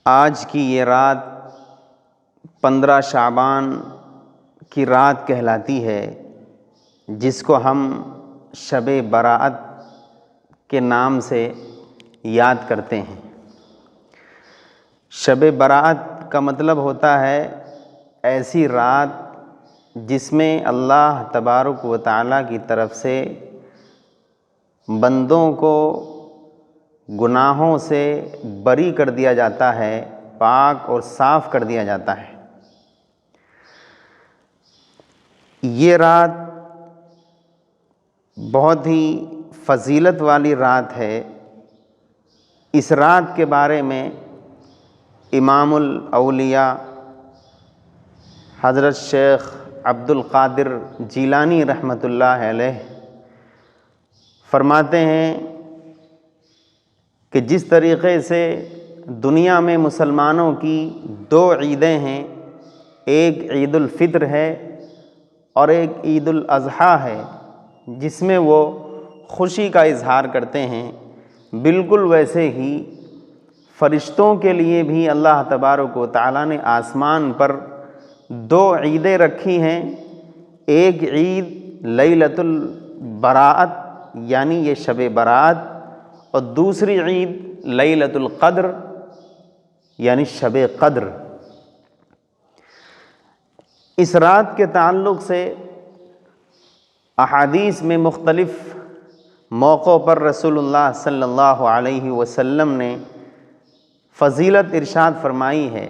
آج کی یہ رات 15 شعبان کی رات کہلاتی ہے، جس کو ہم شب برأت کے نام سے یاد کرتے ہیں۔ شب برأت کا مطلب ہوتا ہے ایسی رات جس میں اللہ تبارک و تعالیٰ کی طرف سے بندوں کو گناہوں سے بری کر دیا جاتا ہے، پاک اور صاف کر دیا جاتا ہے۔ یہ رات بہت ہی فضیلت والی رات ہے۔ اس رات کے بارے میں امام الاولیاء حضرت شیخ عبد القادر جیلانی رحمۃ اللہ علیہ فرماتے ہیں کہ جس طریقے سے دنیا میں مسلمانوں کی 2 عیدیں ہیں، ایک عید الفطر ہے اور ایک عید الاضحیٰ ہے، جس میں وہ خوشی کا اظہار کرتے ہیں، بالکل ویسے ہی فرشتوں کے لیے بھی اللہ تبارک و تعالیٰ نے آسمان پر 2 عیدیں رکھی ہیں۔ ایک عید لیلۃ البراءت یعنی یہ شب برات، اور دوسری عید لیلۃ القدر یعنی شب قدر۔ اس رات کے تعلق سے احادیث میں مختلف موقعوں پر رسول اللہ صلی اللہ علیہ وسلم نے فضیلت ارشاد فرمائی ہے۔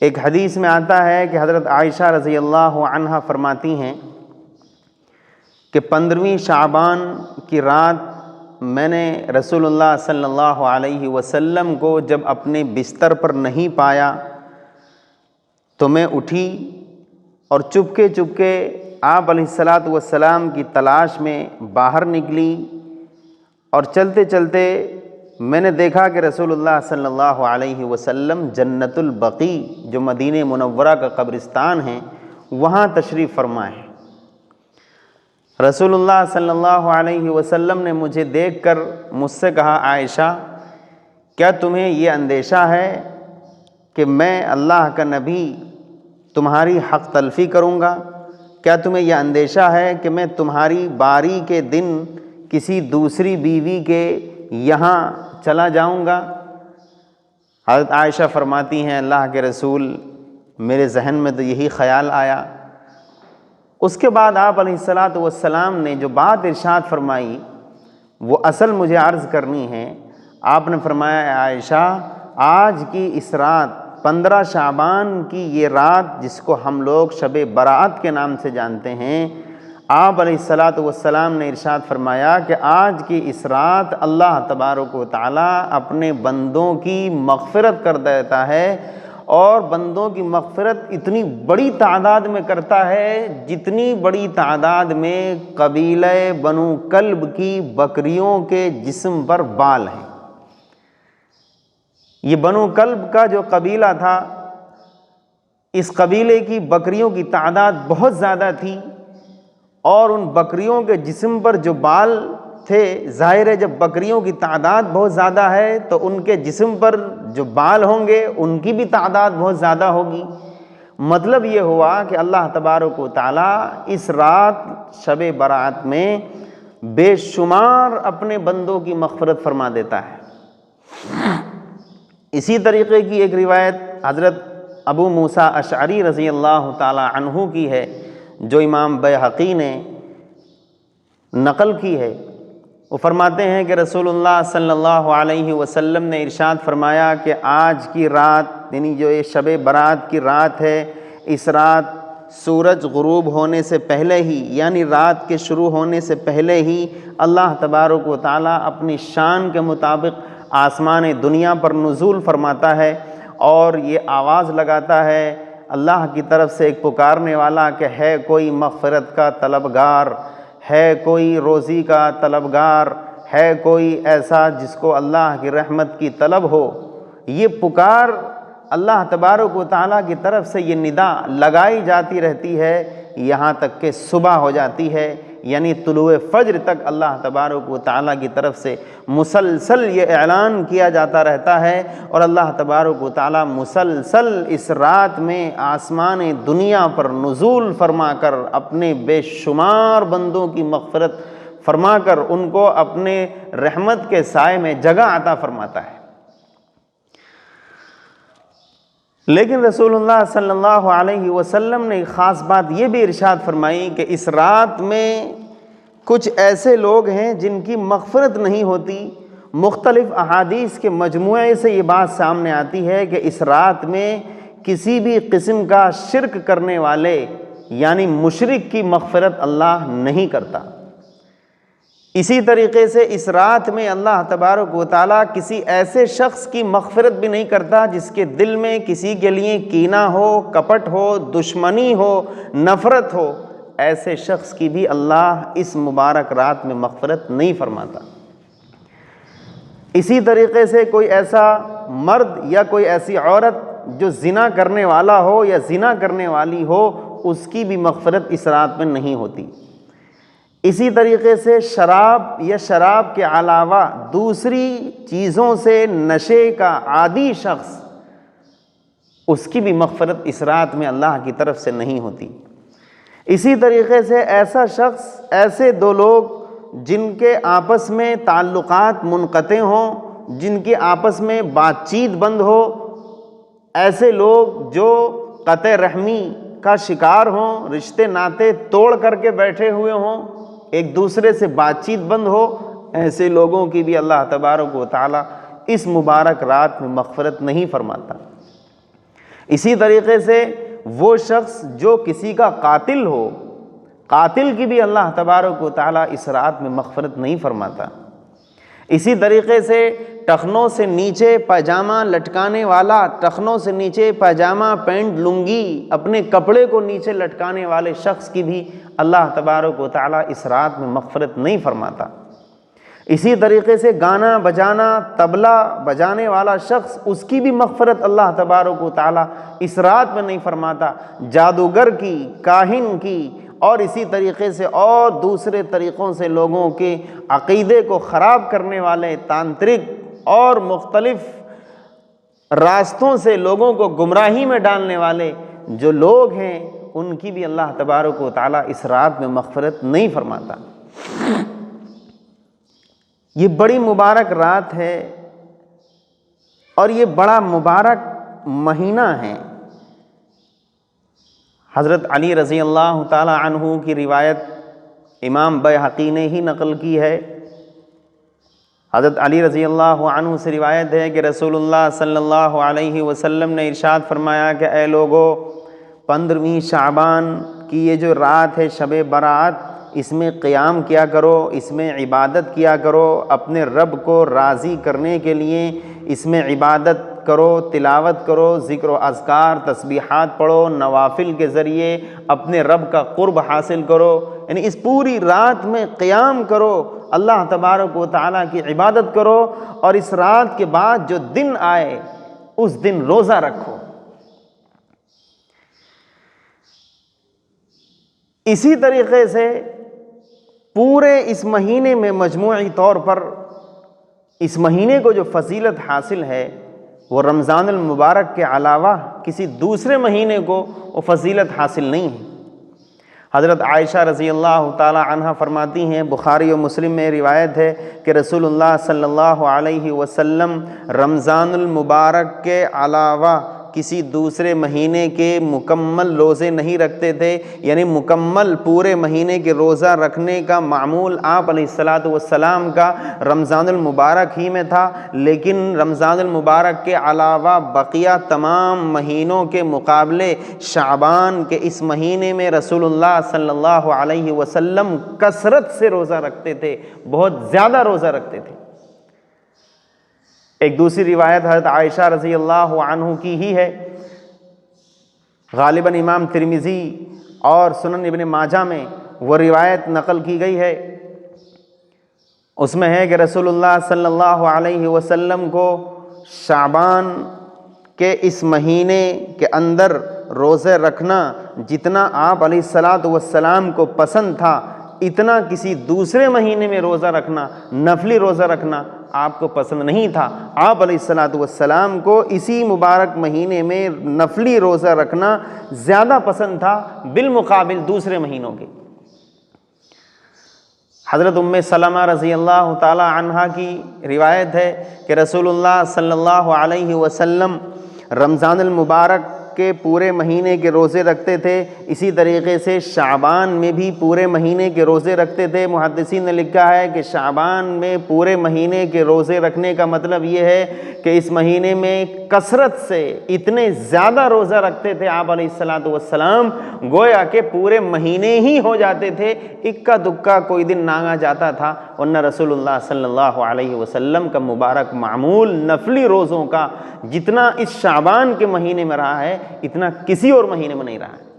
ایک حدیث میں آتا ہے کہ حضرت عائشہ رضی اللہ عنہا فرماتی ہیں کہ 15ویں شعبان کی رات میں نے رسول اللہ صلی اللہ علیہ وسلم کو جب اپنے بستر پر نہیں پایا تو میں اٹھی اور چپکے چپکے آپ علیہ الصلاۃ والسلام کی تلاش میں باہر نکلی، اور چلتے چلتے میں نے دیکھا کہ رسول اللہ صلی اللہ علیہ وسلم جنت البقیع جو مدینہ منورہ کا قبرستان ہے وہاں تشریف فرما ہے۔ رسول اللہ صلی اللہ علیہ وسلم نے مجھے دیکھ کر مجھ سے کہا، عائشہ کیا تمہیں یہ اندیشہ ہے کہ میں اللہ کا نبی تمہاری حق تلفی کروں گا؟ کیا تمہیں یہ اندیشہ ہے کہ میں تمہاری باری کے دن کسی دوسری بیوی کے یہاں چلا جاؤں گا؟ حضرت عائشہ فرماتی ہیں، اللہ کے رسول میرے ذہن میں تو یہی خیال آیا۔ اس کے بعد آپ علیہ الصلاۃ والسلام نے جو بات ارشاد فرمائی وہ اصل مجھے عرض کرنی ہے۔ آپ نے فرمایا، عائشہ آج کی اس رات 15 شعبان کی یہ رات جس کو ہم لوگ شب برأت کے نام سے جانتے ہیں، آپ علیہ الصلاۃ والسلام نے ارشاد فرمایا کہ آج کی اس رات اللہ تبارک و تعالیٰ اپنے بندوں کی مغفرت کر دیتا ہے، اور بندوں کی مغفرت اتنی بڑی تعداد میں کرتا ہے جتنی بڑی تعداد میں قبیلہ بنو کلب کی بکریوں کے جسم پر بال ہیں۔ یہ بنو کلب کا جو قبیلہ تھا، اس قبیلے کی بکریوں کی تعداد بہت زیادہ تھی، اور ان بکریوں کے جسم پر جو بال تھے، ظاہر ہے جب بکریوں کی تعداد بہت زیادہ ہے تو ان کے جسم پر جو بال ہوں گے ان کی بھی تعداد بہت زیادہ ہوگی۔ مطلب یہ ہوا کہ اللہ تبارک و تعالیٰ اس رات شب برات میں بے شمار اپنے بندوں کی مغفرت فرما دیتا ہے۔ اسی طریقے کی ایک روایت حضرت ابو موسیٰ اشعری رضی اللہ تعالی عنہ کی ہے، جو امام بیہقی نے نقل کی ہے۔ وہ فرماتے ہیں کہ رسول اللہ صلی اللہ علیہ وسلم نے ارشاد فرمایا کہ آج کی رات یعنی جو یہ شب برات کی رات ہے، اس رات سورج غروب ہونے سے پہلے ہی یعنی رات کے شروع ہونے سے پہلے ہی اللہ تبارک و تعالیٰ اپنی شان کے مطابق آسمان دنیا پر نزول فرماتا ہے، اور یہ آواز لگاتا ہے اللہ کی طرف سے ایک پکارنے والا کہ ہے کوئی مغفرت کا طلبگار، ہے کوئی روزی کا طلبگار، ہے کوئی ایسا جس کو اللہ کی رحمت کی طلب ہو۔ یہ پکار اللہ تبارک و تعالیٰ کی طرف سے یہ ندا لگائی جاتی رہتی ہے یہاں تک کہ صبح ہو جاتی ہے، یعنی طلوع فجر تک اللہ تبارک و تعالیٰ کی طرف سے مسلسل یہ اعلان کیا جاتا رہتا ہے، اور اللہ تبارک و تعالیٰ مسلسل اس رات میں آسمان دنیا پر نزول فرما کر اپنے بے شمار بندوں کی مغفرت فرما کر ان کو اپنے رحمت کے سائے میں جگہ عطا فرماتا ہے۔ لیکن رسول اللہ صلی اللہ علیہ وسلم نے ایک خاص بات یہ بھی ارشاد فرمائی کہ اس رات میں کچھ ایسے لوگ ہیں جن کی مغفرت نہیں ہوتی۔ مختلف احادیث کے مجموعے سے یہ بات سامنے آتی ہے کہ اس رات میں کسی بھی قسم کا شرک کرنے والے یعنی مشرک کی مغفرت اللہ نہیں کرتا۔ اسی طریقے سے اس رات میں اللہ تبارک و تعالیٰ کسی ایسے شخص کی مغفرت بھی نہیں کرتا جس کے دل میں کسی کے لیے کینہ ہو، کپٹ ہو، دشمنی ہو، نفرت ہو، ایسے شخص کی بھی اللہ اس مبارک رات میں مغفرت نہیں فرماتا۔ اسی طریقے سے کوئی ایسا مرد یا کوئی ایسی عورت جو زنا کرنے والا ہو یا زنا کرنے والی ہو، اس کی بھی مغفرت اس رات میں نہیں ہوتی۔ اسی طریقے سے شراب یا شراب کے علاوہ دوسری چیزوں سے نشے کا عادی شخص، اس کی بھی مغفرت اس رات میں اللہ کی طرف سے نہیں ہوتی۔ اسی طریقے سے ایسا شخص، ایسے دو لوگ جن کے آپس میں تعلقات منقطع ہوں، جن کے آپس میں بات چیت بند ہو، ایسے لوگ جو قطع رحمی کا شکار ہوں، رشتے ناطے توڑ کر کے بیٹھے ہوئے ہوں، ایک دوسرے سے بات چیت بند ہو، ایسے لوگوں کی بھی اللہ تبارک و تعالیٰ اس مبارک رات میں مغفرت نہیں فرماتا۔ اسی طریقے سے وہ شخص جو کسی کا قاتل ہو، قاتل کی بھی اللہ تبارک و تعالیٰ اس رات میں مغفرت نہیں فرماتا۔ اسی طریقے سے ٹخنوں سے نیچے پاجامہ لٹکانے والا، ٹخنوں سے نیچے پاجامہ پینٹ لنگی اپنے کپڑے کو نیچے لٹکانے والے شخص کی بھی اللہ تبارک و تعالیٰ اس رات میں مغفرت نہیں فرماتا۔ اسی طریقے سے گانا بجانا، طبلہ بجانے والا شخص، اس کی بھی مغفرت اللہ تبارک و تعالیٰ اس رات میں نہیں فرماتا۔ جادوگر کی، کاہن کی، اور اسی طریقے سے اور دوسرے طریقوں سے لوگوں کے عقیدے کو خراب کرنے والے تانترک اور مختلف راستوں سے لوگوں کو گمراہی میں ڈالنے والے جو لوگ ہیں، ان کی بھی اللہ تبارک و تعالیٰ اس رات میں مغفرت نہیں فرماتا۔ یہ بڑی مبارک رات ہے اور یہ بڑا مبارک مہینہ ہے۔ حضرت علی رضی اللہ تعالی عنہ کی روایت امام بیہقی نے ہی نقل کی ہے۔ حضرت علی رضی اللہ عنہ سے روایت ہے کہ رسول اللہ صلی اللہ علیہ وسلم نے ارشاد فرمایا کہ اے لوگو، 15ویں شعبان کی یہ جو رات ہے، شب برات، اس میں قیام کیا کرو، اس میں عبادت کیا کرو، اپنے رب کو راضی کرنے کے لیے اس میں عبادت کرو، تلاوت کرو، ذکر و اذکار تسبیحات پڑھو، نوافل کے ذریعے اپنے رب کا قرب حاصل کرو، یعنی اس پوری رات میں قیام کرو، اللہ تبارک و تعالیٰ کی عبادت کرو، اور اس رات کے بعد جو دن آئے اس دن روزہ رکھو۔ اسی طریقے سے پورے اس مہینے میں مجموعی طور پر اس مہینے کو جو فضیلت حاصل ہے وہ رمضان المبارک کے علاوہ کسی دوسرے مہینے کو وہ فضیلت حاصل نہیں ہے۔ حضرت عائشہ رضی اللہ تعالی عنہ فرماتی ہیں، بخاری و مسلم میں روایت ہے کہ رسول اللہ صلی اللہ علیہ وسلم رمضان المبارک کے علاوہ کسی دوسرے مہینے کے مکمل روزے نہیں رکھتے تھے، یعنی مکمل پورے مہینے کے روزہ رکھنے کا معمول آپ علیہ الصلاۃ والسلام کا رمضان المبارک ہی میں تھا، لیکن رمضان المبارک کے علاوہ بقیہ تمام مہینوں کے مقابلے شعبان کے اس مہینے میں رسول اللہ صلی اللہ علیہ وسلم کثرت سے روزہ رکھتے تھے، بہت زیادہ روزہ رکھتے تھے۔ ایک دوسری روایت حضرت عائشہ رضی اللہ عنہ کی ہی ہے، غالباً امام ترمذی اور سنن ابن ماجہ میں وہ روایت نقل کی گئی ہے۔ اس میں ہے کہ رسول اللہ صلی اللہ علیہ وسلم کو شعبان کے اس مہینے کے اندر روزے رکھنا جتنا آپ علیہ الصلاۃ والسلام کو پسند تھا، اتنا کسی دوسرے مہینے میں روزہ رکھنا، نفلی روزہ رکھنا آپ کو پسند نہیں تھا۔ آپ علیہ الصلوۃ والسلام کو اسی مبارک مہینے میں نفلی روزہ رکھنا زیادہ پسند تھا بالمقابل دوسرے مہینوں کے۔ حضرت ام سلمہ رضی اللہ تعالی عنہا کی روایت ہے کہ رسول اللہ صلی اللہ علیہ وسلم رمضان المبارک کے پورے مہینے کے روزے رکھتے تھے، اسی طریقے سے شعبان میں بھی پورے مہینے کے روزے رکھتے تھے۔ محدثین نے لکھا ہے کہ شعبان میں پورے مہینے کے روزے رکھنے کا مطلب یہ ہے کہ اس مہینے میں کثرت سے اتنے زیادہ روزہ رکھتے تھے آپ علیہ الصلوۃ والسلام، گویا کہ پورے مہینے ہی ہو جاتے تھے، اکا دکا کوئی دن ناگا جاتا تھا، ورنہ رسول اللہ صلی اللہ علیہ وسلم کا مبارک معمول نفلی روزوں کا جتنا اس شعبان کے مہینے میں رہا ہے اتنا کسی اور مہینے میں نہیں رہا ہے۔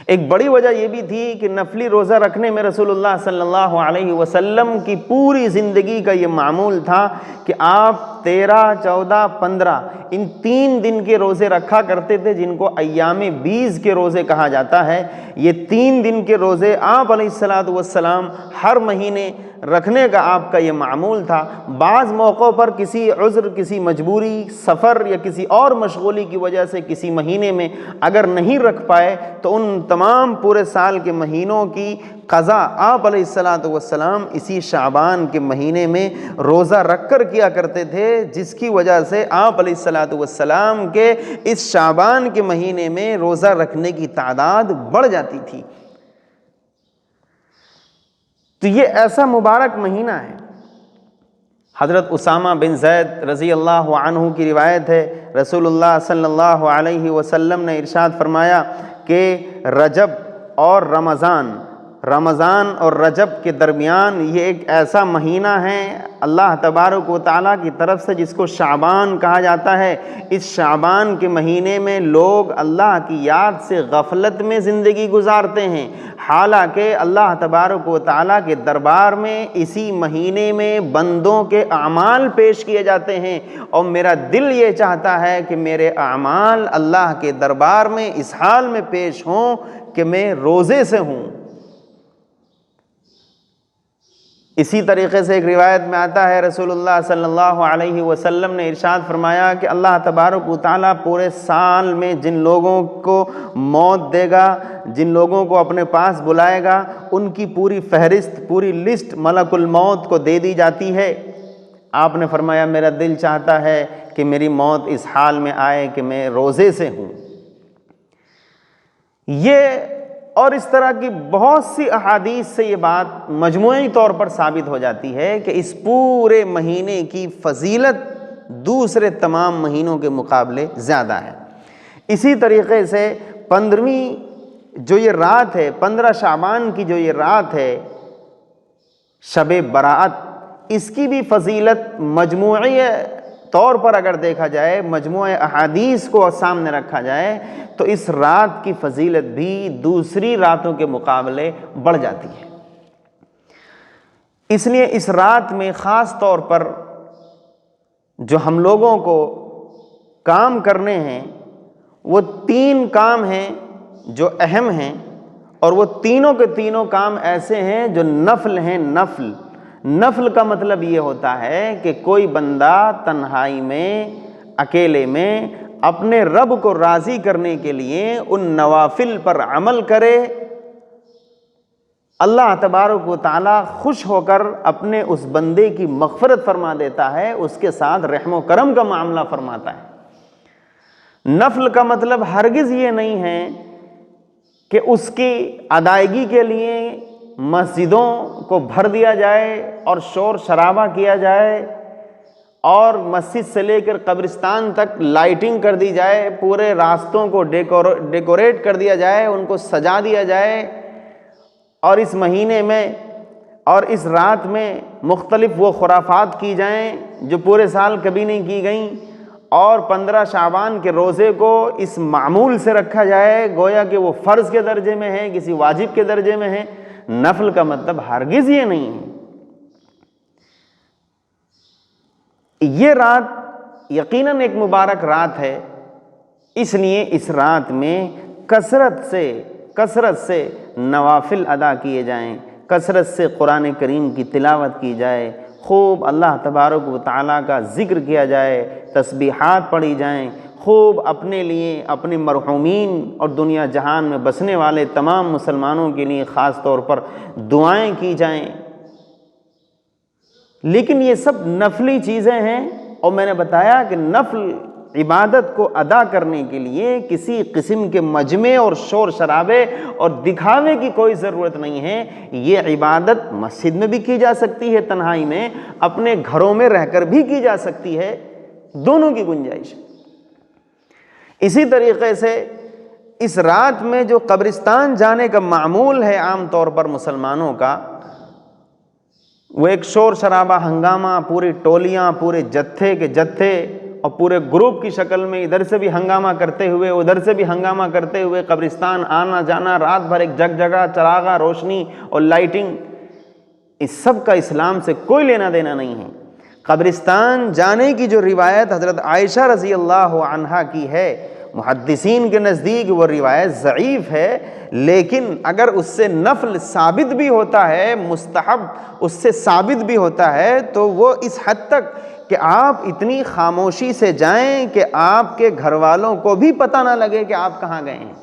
ایک بڑی وجہ یہ بھی تھی کہ نفلی روزہ رکھنے میں رسول اللہ صلی اللہ علیہ وسلم کی پوری زندگی کا یہ معمول تھا کہ آپ 13، 14، 15 ان 3 دن کے روزے رکھا کرتے تھے، جن کو ایام بیز کے روزے کہا جاتا ہے۔ یہ 3 دن کے روزے آپ علیہ الصلوۃ والسلام ہر مہینے رکھنے کا آپ کا یہ معمول تھا۔ بعض موقعوں پر کسی عذر، کسی مجبوری، سفر یا کسی اور مشغولی کی وجہ سے کسی مہینے میں اگر نہیں رکھ پائے تو ان تمام پورے سال کے مہینوں کی قضا آپ علیہ الصلوۃ والسلام اسی شعبان کے مہینے میں روزہ رکھ کر کیا کرتے تھے، جس کی وجہ سے آپ علیہ الصلوۃ والسلام کے اس شعبان کے مہینے میں روزہ رکھنے کی تعداد بڑھ جاتی تھی۔ تو یہ ایسا مبارک مہینہ ہے۔ حضرت اسامہ بن زید رضی اللہ عنہ کی روایت ہے، رسول اللہ صلی اللہ علیہ وسلم نے ارشاد فرمایا کہ رجب اور رمضان اور رجب کے درمیان یہ ایک ایسا مہینہ ہے اللہ تبارک و تعالیٰ کی طرف سے جس کو شعبان کہا جاتا ہے۔ اس شعبان کے مہینے میں لوگ اللہ کی یاد سے غفلت میں زندگی گزارتے ہیں، حالانکہ اللہ تبارک و تعالیٰ کے دربار میں اسی مہینے میں بندوں کے اعمال پیش کیے جاتے ہیں، اور میرا دل یہ چاہتا ہے کہ میرے اعمال اللہ کے دربار میں اس حال میں پیش ہوں کہ میں روزے سے ہوں۔ اسی طریقے سے ایک روایت میں آتا ہے رسول اللہ صلی اللہ علیہ وسلم نے ارشاد فرمایا کہ اللہ تبارک و تعالیٰ پورے سال میں جن لوگوں کو موت دے گا، جن لوگوں کو اپنے پاس بلائے گا، ان کی پوری فہرست، پوری لسٹ ملک الموت کو دے دی جاتی ہے۔ آپ نے فرمایا میرا دل چاہتا ہے کہ میری موت اس حال میں آئے کہ میں روزے سے ہوں۔ یہ اور اس طرح کی بہت سی احادیث سے یہ بات مجموعی طور پر ثابت ہو جاتی ہے کہ اس پورے مہینے کی فضیلت دوسرے تمام مہینوں کے مقابلے زیادہ ہے۔ اسی طریقے سے 15ویں جو یہ رات ہے، 15 شعبان کی جو یہ رات ہے شب برات، اس کی بھی فضیلت مجموعی طور پر اگر دیکھا جائے، مجموعہ احادیث کو سامنے رکھا جائے تو اس رات کی فضیلت بھی دوسری راتوں کے مقابلے بڑھ جاتی ہے۔ اس لیے اس رات میں خاص طور پر جو ہم لوگوں کو کام کرنے ہیں وہ 3 کام ہیں جو اہم ہیں، اور وہ تینوں کے تینوں کام ایسے ہیں جو نفل ہیں۔ نفل کا مطلب یہ ہوتا ہے کہ کوئی بندہ تنہائی میں، اکیلے میں اپنے رب کو راضی کرنے کے لیے ان نوافل پر عمل کرے، اللہ تبارک و تعالیٰ خوش ہو کر اپنے اس بندے کی مغفرت فرما دیتا ہے، اس کے ساتھ رحم و کرم کا معاملہ فرماتا ہے۔ نفل کا مطلب ہرگز یہ نہیں ہے کہ اس کی ادائیگی کے لیے مسجدوں کو بھر دیا جائے اور شور شرابہ کیا جائے اور مسجد سے لے کر قبرستان تک لائٹنگ کر دی جائے، پورے راستوں کو ڈیکوریٹ کر دیا جائے، ان کو سجا دیا جائے، اور اس مہینے میں اور اس رات میں مختلف وہ خرافات کی جائیں جو پورے سال کبھی نہیں کی گئیں، اور 15 شعبان کے روزے کو اس معمول سے رکھا جائے گویا کہ وہ فرض کے درجے میں ہے، کسی واجب کے درجے میں ہے۔ نفل کا مطلب ہرگز یہ نہیں ہے۔ یہ رات یقیناً ایک مبارک رات ہے، اس لیے اس رات میں کثرت سے نوافل ادا کیے جائیں، کثرت سے قرآن کریم کی تلاوت کی جائے، خوب اللہ تبارک و تعالیٰ کا ذکر کیا جائے، تسبیحات پڑھی جائیں، خوب اپنے لیے، اپنے مرحومین اور دنیا جہان میں بسنے والے تمام مسلمانوں کے لیے خاص طور پر دعائیں کی جائیں۔ لیکن یہ سب نفلی چیزیں ہیں، اور میں نے بتایا کہ نفل عبادت کو ادا کرنے کے لیے کسی قسم کے مجمع اور شور شرابے اور دکھاوے کی کوئی ضرورت نہیں ہے۔ یہ عبادت مسجد میں بھی کی جا سکتی ہے تنہائی میں، اپنے گھروں میں رہ کر بھی کی جا سکتی ہے، دونوں کی گنجائش۔ اسی طریقے سے اس رات میں جو قبرستان جانے کا معمول ہے عام طور پر مسلمانوں کا، وہ ایک شور شرابہ ہنگامہ، پوری ٹولیاں، پورے جتھے کے جتھے اور پورے گروپ کی شکل میں ادھر سے بھی ہنگامہ کرتے ہوئے ادھر سے بھی ہنگامہ کرتے ہوئے قبرستان آنا جانا، رات بھر ایک جگہ چراغاں، روشنی اور لائٹنگ، اس سب کا اسلام سے کوئی لینا دینا نہیں ہے۔ قبرستان جانے کی جو روایت حضرت عائشہ رضی اللہ عنہا کی ہے، محدثین کے نزدیک وہ روایت ضعیف ہے، لیکن اگر اس سے نفل ثابت بھی ہوتا ہے، مستحب اس سے ثابت بھی ہوتا ہے، تو وہ اس حد تک کہ آپ اتنی خاموشی سے جائیں کہ آپ کے گھر والوں کو بھی پتہ نہ لگے کہ آپ کہاں گئے ہیں۔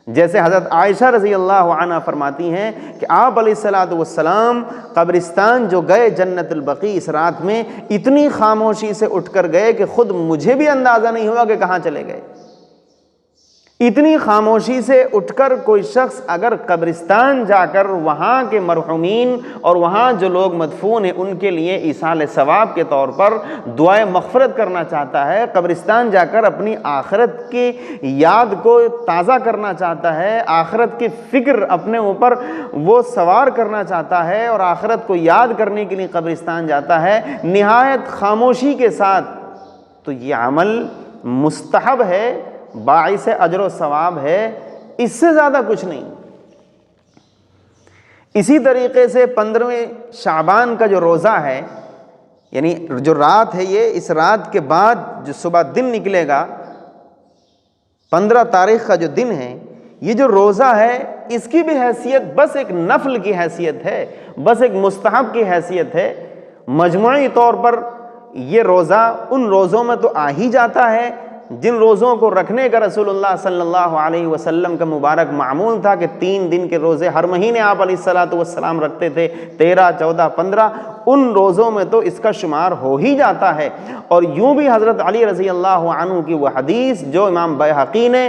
جیسے حضرت عائشہ رضی اللہ عنہ فرماتی ہیں کہ آپ علیہ الصلوۃ والسلام قبرستان جو گئے جنت البقیع اس رات میں، اتنی خاموشی سے اٹھ کر گئے کہ خود مجھے بھی اندازہ نہیں ہوا کہ کہاں چلے گئے۔ اتنی خاموشی سے اٹھ کر کوئی شخص اگر قبرستان جا کر وہاں کے مرحومین اور وہاں جو لوگ مدفون ہیں ان کے لیے ایصال ثواب کے طور پر دعائے مغفرت کرنا چاہتا ہے، قبرستان جا کر اپنی آخرت کی یاد کو تازہ کرنا چاہتا ہے، آخرت کی فکر اپنے اوپر وہ سوار کرنا چاہتا ہے اور آخرت کو یاد کرنے کے لیے قبرستان جاتا ہے نہایت خاموشی کے ساتھ، تو یہ عمل مستحب ہے، باعث اجر و ثواب ہے، اس سے زیادہ کچھ نہیں۔ اسی طریقے سے 15ویں شعبان کا جو روزہ ہے، یعنی جو رات ہے، یہ اس رات کے بعد جو صبح دن نکلے گا 15 تاریخ کا جو دن ہے، یہ جو روزہ ہے اس کی بھی حیثیت بس ایک نفل کی حیثیت ہے، بس ایک مستحب کی حیثیت ہے۔ مجموعی طور پر یہ روزہ ان روزوں میں تو آ ہی جاتا ہے جن روزوں کو رکھنے کا رسول اللہ صلی اللہ علیہ وسلم کا مبارک معمول تھا کہ 3 دن کے روزے ہر مہینے آپ علیہ الصلوۃ والسلام رکھتے تھے، 13، 14، 15، ان روزوں میں تو اس کا شمار ہو ہی جاتا ہے۔ اور یوں بھی حضرت علی رضی اللہ عنہ کی وہ حدیث جو امام بیہقی نے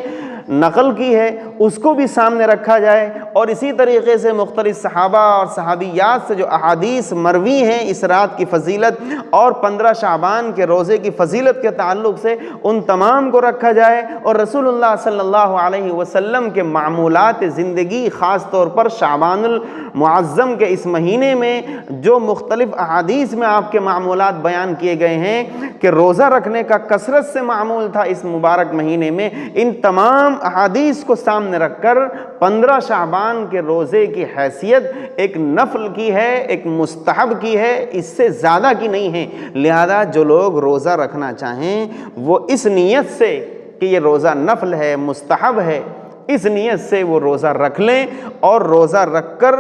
نقل کی ہے اس کو بھی سامنے رکھا جائے، اور اسی طریقے سے مختلف صحابہ اور صحابیات سے جو احادیث مروی ہیں اس رات کی فضیلت اور 15 شعبان کے روزے کی فضیلت کے تعلق سے، ان تمام کو رکھا جائے، اور رسول اللہ صلی اللہ علیہ وسلم کے معمولات زندگی خاص طور پر شعبان المعظم کے اس مہینے میں جو مختلف احادیث میں آپ کے معمولات بیان کیے گئے ہیں کہ روزہ رکھنے کا کثرت سے معمول تھا اس مبارک مہینے میں، ان تمام احادیث کو سامنے رکھ کر 15 شعبان کے روزے کی حیثیت ایک نفل کی ہے، ایک مستحب کی ہے، اس سے زیادہ کی نہیں ہے۔ لہذا جو لوگ روزہ رکھنا چاہیں وہ اس نیت سے کہ یہ روزہ نفل ہے، مستحب ہے، اس نیت سے وہ روزہ رکھ لیں، اور روزہ رکھ کر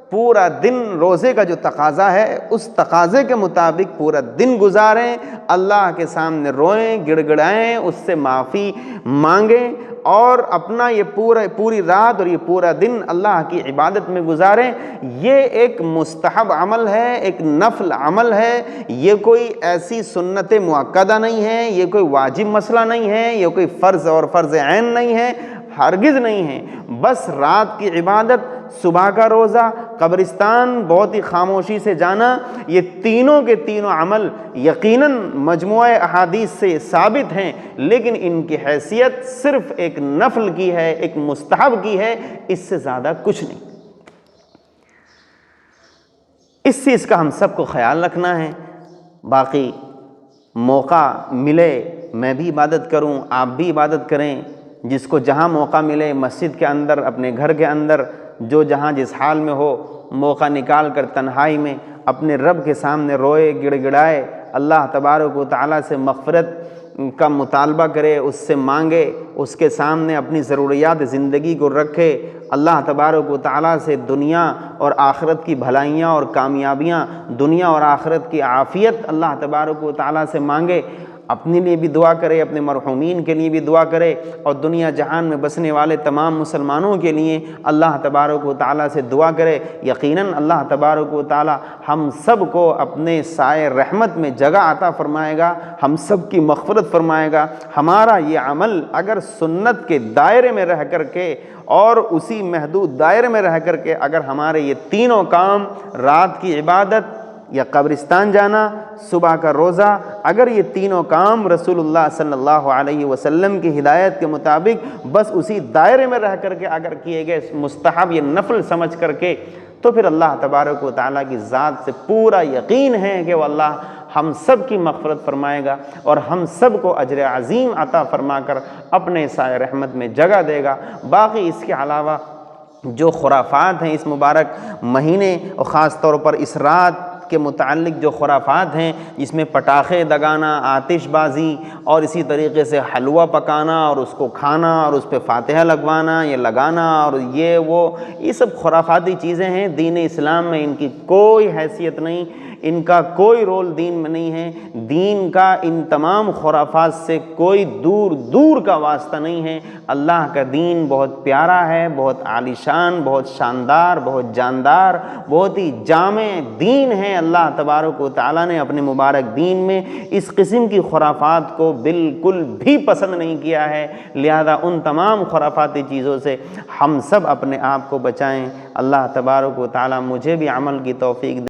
پورا دن روزے کا جو تقاضا ہے اس تقاضے کے مطابق پورا دن گزاریں، اللہ کے سامنے روئیں، گڑ گڑائیں، اس سے معافی مانگیں، اور اپنا یہ پوری رات اور یہ پورا دن اللہ کی عبادت میں گزاریں۔ یہ ایک مستحب عمل ہے، ایک نفل عمل ہے، یہ کوئی ایسی سنت مؤکدہ نہیں ہے، یہ کوئی واجب مسئلہ نہیں ہے، یہ کوئی فرض اور فرض عین نہیں ہے، ہرگز نہیں ہے۔ بس رات کی عبادت، صبح کا روزہ، قبرستان بہت ہی خاموشی سے جانا، یہ تینوں کے تینوں عمل یقیناً مجموعہ احادیث سے ثابت ہیں، لیکن ان کی حیثیت صرف ایک نفل کی ہے، ایک مستحب کی ہے، اس سے زیادہ کچھ نہیں۔ اس چیز کا ہم سب کو خیال رکھنا ہے۔ باقی موقع ملے میں بھی عبادت کروں، آپ بھی عبادت کریں، جس کو جہاں موقع ملے مسجد کے اندر، اپنے گھر کے اندر، جو جہاں جس حال میں ہو، موقع نکال کر تنہائی میں اپنے رب کے سامنے روئے، گڑ گڑائے، اللہ تبارک و تعالیٰ سے مغفرت کا مطالبہ کرے، اس سے مانگے، اس کے سامنے اپنی ضروریات زندگی کو رکھے، اللہ تبارک و تعالیٰ سے دنیا اور آخرت کی بھلائیاں اور کامیابیاں، دنیا اور آخرت کی عافیت اللہ تبارک و تعالیٰ سے مانگے، اپنے لیے بھی دعا کرے، اپنے مرحومین کے لیے بھی دعا کرے، اور دنیا جہان میں بسنے والے تمام مسلمانوں کے لیے اللہ تبارک و تعالیٰ سے دعا کرے۔ یقیناً اللہ تبارک و تعالیٰ ہم سب کو اپنے سائے رحمت میں جگہ عطا فرمائے گا، ہم سب کی مغفرت فرمائے گا۔ ہمارا یہ عمل اگر سنت کے دائرے میں رہ کر کے اور اسی محدود دائرے میں رہ کر کے اگر ہمارے یہ تینوں کام، رات کی عبادت یا قبرستان جانا، صبح کا روزہ، اگر یہ تینوں کام رسول اللہ صلی اللہ علیہ وسلم کی ہدایت کے مطابق بس اسی دائرے میں رہ کر کے اگر کیے گئے، مستحب یا نفل سمجھ کر کے، تو پھر اللہ تبارک و تعالیٰ کی ذات سے پورا یقین ہے کہ وہ اللہ ہم سب کی مغفرت فرمائے گا اور ہم سب کو اجر عظیم عطا فرما کر اپنے سائے رحمت میں جگہ دے گا۔ باقی اس کے علاوہ جو خرافات ہیں اس مبارک مہینے اور خاص طور پر اس رات کے متعلق جو خرافات ہیں، جس میں پٹاخے دگانا، آتش بازی اور اسی طریقے سے حلوہ پکانا اور اس کو کھانا اور اس پہ فاتحہ لگوانا یا لگانا اور یہ سب خرافاتی چیزیں ہیں۔ دین اسلام میں ان کی کوئی حیثیت نہیں، ان کا کوئی رول دین میں نہیں ہے۔ دین کا ان تمام خرافات سے کوئی دور دور کا واسطہ نہیں ہے۔ اللہ کا دین بہت پیارا ہے، بہت عالی شان، بہت شاندار، بہت جاندار، بہت ہی جامع دین ہے۔ اللہ تبارک و تعالیٰ نے اپنے مبارک دین میں اس قسم کی خرافات کو بالکل بھی پسند نہیں کیا ہے، لہذا ان تمام خرافاتی چیزوں سے ہم سب اپنے آپ کو بچائیں۔ اللہ تبارک و تعالیٰ مجھے بھی عمل کی توفیق دے۔